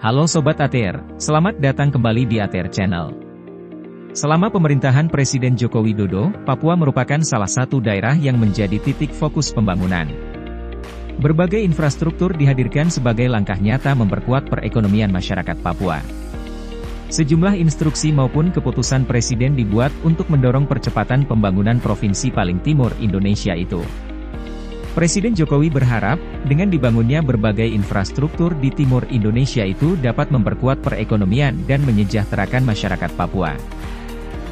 Halo Sobat ATR, selamat datang kembali di ATR Channel. Selama pemerintahan Presiden Joko Widodo, Papua merupakan salah satu daerah yang menjadi titik fokus pembangunan. Berbagai infrastruktur dihadirkan sebagai langkah nyata memperkuat perekonomian masyarakat Papua. Sejumlah instruksi maupun keputusan Presiden dibuat untuk mendorong percepatan pembangunan provinsi paling timur Indonesia itu. Presiden Jokowi berharap, dengan dibangunnya berbagai infrastruktur di timur Indonesia itu dapat memperkuat perekonomian dan menyejahterakan masyarakat Papua.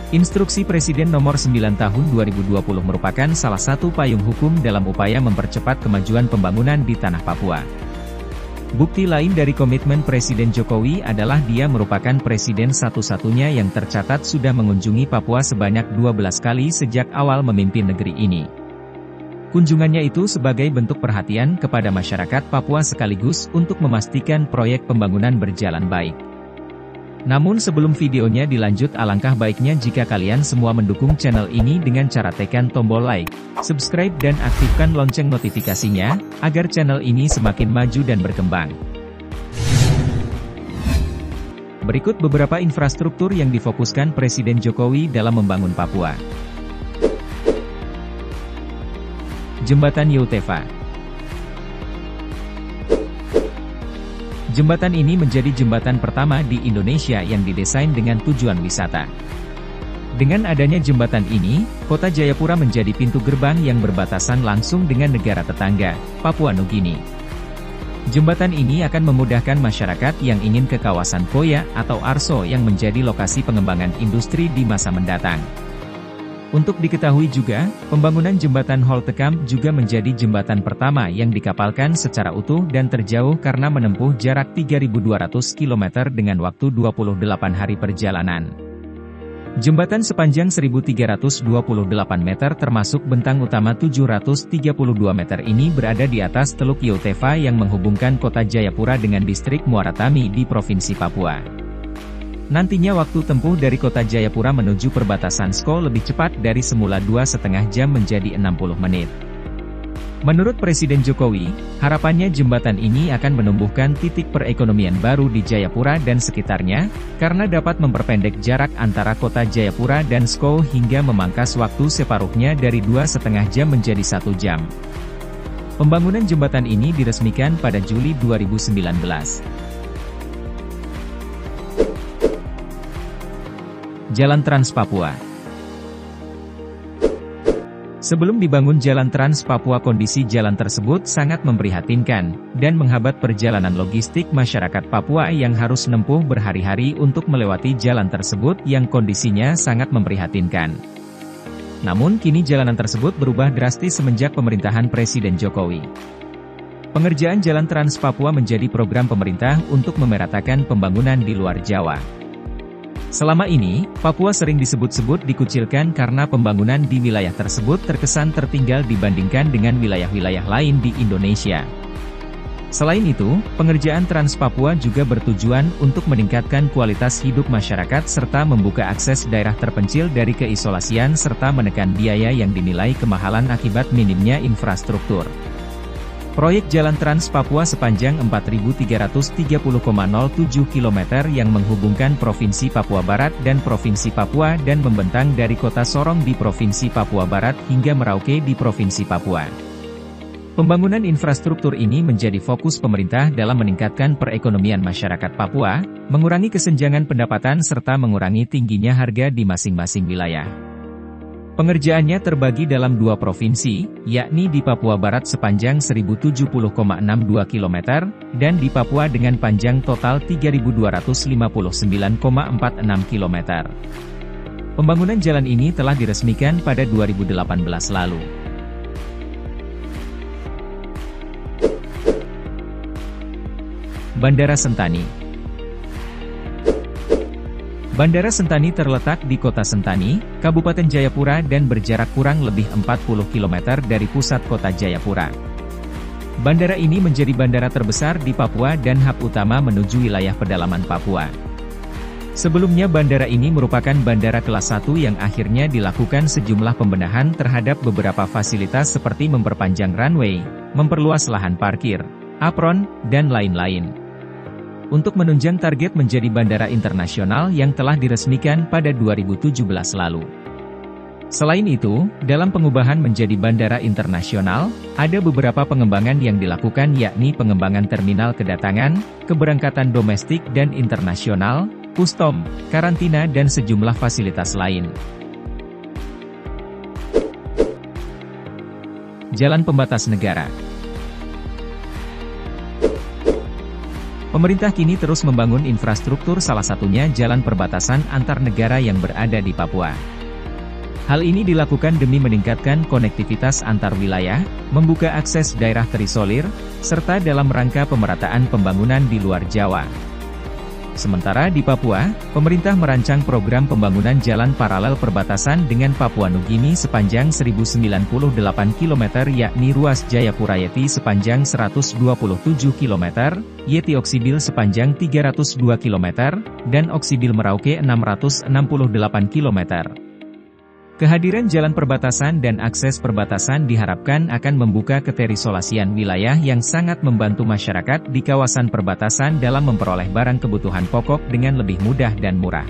Instruksi Presiden nomor 9 tahun 2020 merupakan salah satu payung hukum dalam upaya mempercepat kemajuan pembangunan di tanah Papua. Bukti lain dari komitmen Presiden Jokowi adalah dia merupakan presiden satu-satunya yang tercatat sudah mengunjungi Papua sebanyak 12 kali sejak awal memimpin negeri ini. Kunjungannya itu sebagai bentuk perhatian kepada masyarakat Papua sekaligus untuk memastikan proyek pembangunan berjalan baik. Namun sebelum videonya dilanjut, alangkah baiknya jika kalian semua mendukung channel ini dengan cara tekan tombol like, subscribe dan aktifkan lonceng notifikasinya, agar channel ini semakin maju dan berkembang. Berikut beberapa infrastruktur yang difokuskan Presiden Jokowi dalam membangun Papua. Jembatan Youtefa. Jembatan ini menjadi jembatan pertama di Indonesia yang didesain dengan tujuan wisata. Dengan adanya jembatan ini, Kota Jayapura menjadi pintu gerbang yang berbatasan langsung dengan negara tetangga, Papua Nugini. Jembatan ini akan memudahkan masyarakat yang ingin ke kawasan Koya atau Arso yang menjadi lokasi pengembangan industri di masa mendatang. Untuk diketahui juga, pembangunan jembatan Holtekam juga menjadi jembatan pertama yang dikapalkan secara utuh dan terjauh karena menempuh jarak 3.200 km dengan waktu 28 hari perjalanan. Jembatan sepanjang 1.328 meter termasuk bentang utama 732 meter ini berada di atas Teluk Youtefa yang menghubungkan Kota Jayapura dengan distrik Muara Tami di Provinsi Papua. Nantinya waktu tempuh dari Kota Jayapura menuju perbatasan Sko lebih cepat dari semula 2,5 jam menjadi 60 menit. Menurut Presiden Jokowi, harapannya jembatan ini akan menumbuhkan titik perekonomian baru di Jayapura dan sekitarnya, karena dapat memperpendek jarak antara Kota Jayapura dan Sko hingga memangkas waktu separuhnya dari 2,5 jam menjadi 1 jam. Pembangunan jembatan ini diresmikan pada Juli 2019. Jalan Trans Papua. Sebelum dibangun Jalan Trans Papua, kondisi jalan tersebut sangat memprihatinkan, dan menghambat perjalanan logistik masyarakat Papua yang harus menempuh berhari-hari untuk melewati jalan tersebut yang kondisinya sangat memprihatinkan. Namun kini jalanan tersebut berubah drastis semenjak pemerintahan Presiden Jokowi. Pengerjaan Jalan Trans Papua menjadi program pemerintah untuk memeratakan pembangunan di luar Jawa. Selama ini, Papua sering disebut-sebut dikucilkan karena pembangunan di wilayah tersebut terkesan tertinggal dibandingkan dengan wilayah-wilayah lain di Indonesia. Selain itu, pengerjaan Trans Papua juga bertujuan untuk meningkatkan kualitas hidup masyarakat serta membuka akses daerah terpencil dari keisolasian serta menekan biaya yang dinilai kemahalan akibat minimnya infrastruktur. Proyek Jalan Trans Papua sepanjang 4.330,07 km yang menghubungkan Provinsi Papua Barat dan Provinsi Papua dan membentang dari Kota Sorong di Provinsi Papua Barat hingga Merauke di Provinsi Papua. Pembangunan infrastruktur ini menjadi fokus pemerintah dalam meningkatkan perekonomian masyarakat Papua, mengurangi kesenjangan pendapatan serta mengurangi tingginya harga di masing-masing wilayah. Pengerjaannya terbagi dalam 2 provinsi, yakni di Papua Barat sepanjang 1.070,62 km, dan di Papua dengan panjang total 3.259,46 km. Pembangunan jalan ini telah diresmikan pada 2018 lalu. Bandara Sentani. Bandara Sentani terletak di Kota Sentani, Kabupaten Jayapura dan berjarak kurang lebih 40 km dari pusat Kota Jayapura. Bandara ini menjadi bandara terbesar di Papua dan hub utama menuju wilayah pedalaman Papua. Sebelumnya bandara ini merupakan bandara kelas 1 yang akhirnya dilakukan sejumlah pembenahan terhadap beberapa fasilitas seperti memperpanjang runway, memperluas lahan parkir, apron, dan lain-lain. untuk menunjang target menjadi bandara internasional yang telah diresmikan pada 2017 lalu. Selain itu, dalam pengubahan menjadi bandara internasional, ada beberapa pengembangan yang dilakukan yakni pengembangan terminal kedatangan, keberangkatan domestik dan internasional, custom, karantina dan sejumlah fasilitas lain. Jalan pembatas negara. Pemerintah kini terus membangun infrastruktur, salah satunya jalan perbatasan antar negara yang berada di Papua. Hal ini dilakukan demi meningkatkan konektivitas antar wilayah, membuka akses daerah terisolir, serta dalam rangka pemerataan pembangunan di luar Jawa. Sementara di Papua, pemerintah merancang program pembangunan jalan paralel perbatasan dengan Papua Nugini sepanjang 1098 km yakni ruas Jayapura-Yeti sepanjang 127 km, Yeti Oksibil sepanjang 302 km, dan Oksibil Merauke 668 km. Kehadiran jalan perbatasan dan akses perbatasan diharapkan akan membuka keterisolasian wilayah yang sangat membantu masyarakat di kawasan perbatasan dalam memperoleh barang kebutuhan pokok dengan lebih mudah dan murah.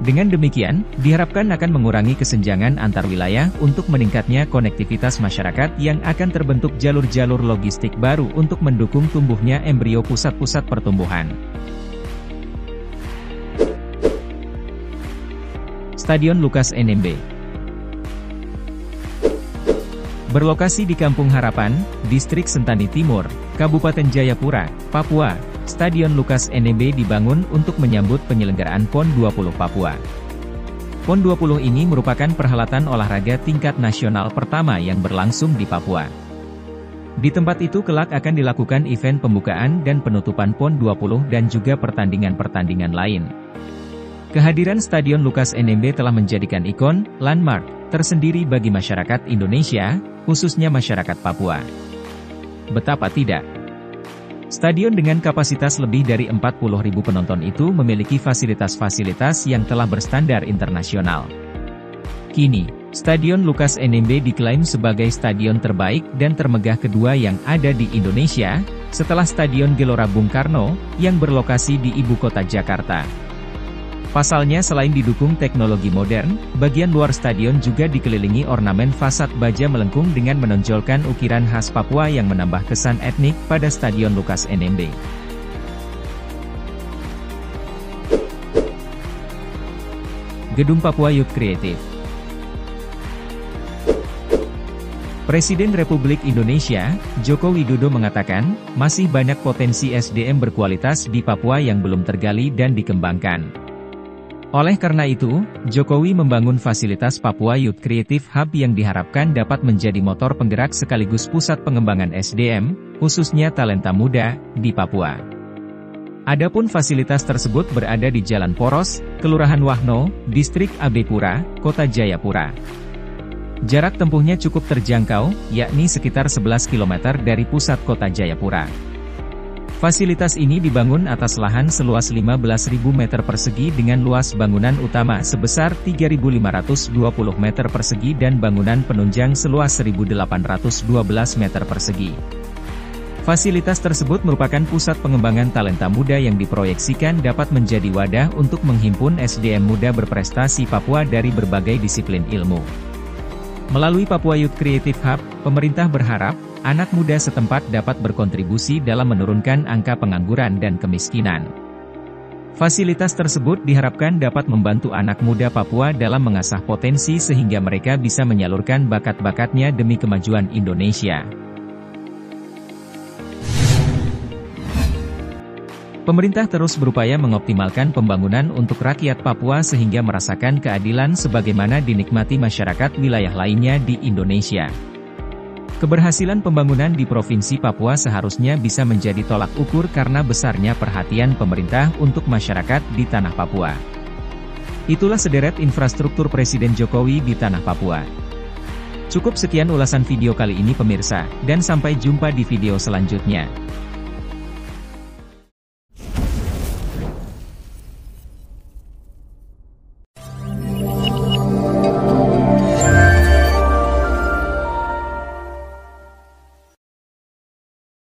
Dengan demikian, diharapkan akan mengurangi kesenjangan antar wilayah untuk meningkatnya konektivitas masyarakat yang akan terbentuk jalur-jalur logistik baru untuk mendukung tumbuhnya embrio pusat-pusat pertumbuhan. Stadion Lukas NMB. Berlokasi di Kampung Harapan, Distrik Sentani Timur, Kabupaten Jayapura, Papua, Stadion Lukas NMB dibangun untuk menyambut penyelenggaraan PON 20 Papua. PON 20 ini merupakan perhelatan olahraga tingkat nasional pertama yang berlangsung di Papua. Di tempat itu kelak akan dilakukan event pembukaan dan penutupan PON 20 dan juga pertandingan-pertandingan lain. Kehadiran Stadion Lukas NMB telah menjadikan ikon, landmark, tersendiri bagi masyarakat Indonesia, khususnya masyarakat Papua. Betapa tidak? Stadion dengan kapasitas lebih dari 40.000 penonton itu memiliki fasilitas-fasilitas yang telah berstandar internasional. Kini, Stadion Lukas NMB diklaim sebagai stadion terbaik dan termegah kedua yang ada di Indonesia, setelah Stadion Gelora Bung Karno, yang berlokasi di ibu kota Jakarta. Pasalnya selain didukung teknologi modern, bagian luar stadion juga dikelilingi ornamen fasad baja melengkung dengan menonjolkan ukiran khas Papua yang menambah kesan etnik pada Stadion Lukas NMB. Gedung Papua Youth Creative. Presiden Republik Indonesia, Joko Widodo mengatakan, masih banyak potensi SDM berkualitas di Papua yang belum tergali dan dikembangkan. Oleh karena itu, Jokowi membangun fasilitas Papua Youth Creative Hub yang diharapkan dapat menjadi motor penggerak sekaligus pusat pengembangan SDM, khususnya talenta muda, di Papua. Adapun fasilitas tersebut berada di Jalan Poros, Kelurahan Wahno, Distrik Abepura, Kota Jayapura. Jarak tempuhnya cukup terjangkau, yakni sekitar 11 km dari pusat Kota Jayapura. Fasilitas ini dibangun atas lahan seluas 15.000 meter persegi dengan luas bangunan utama sebesar 3.520 meter persegi dan bangunan penunjang seluas 1.812 meter persegi. Fasilitas tersebut merupakan pusat pengembangan talenta muda yang diproyeksikan dapat menjadi wadah untuk menghimpun SDM muda berprestasi Papua dari berbagai disiplin ilmu. Melalui Papua Youth Creative Hub, pemerintah berharap anak muda setempat dapat berkontribusi dalam menurunkan angka pengangguran dan kemiskinan. Fasilitas tersebut diharapkan dapat membantu anak muda Papua dalam mengasah potensi sehingga mereka bisa menyalurkan bakat-bakatnya demi kemajuan Indonesia. Pemerintah terus berupaya mengoptimalkan pembangunan untuk rakyat Papua sehingga merasakan keadilan sebagaimana dinikmati masyarakat wilayah lainnya di Indonesia. Keberhasilan pembangunan di Provinsi Papua seharusnya bisa menjadi tolak ukur karena besarnya perhatian pemerintah untuk masyarakat di tanah Papua. Itulah sederet infrastruktur Presiden Jokowi di tanah Papua. Cukup sekian ulasan video kali ini pemirsa, dan sampai jumpa di video selanjutnya.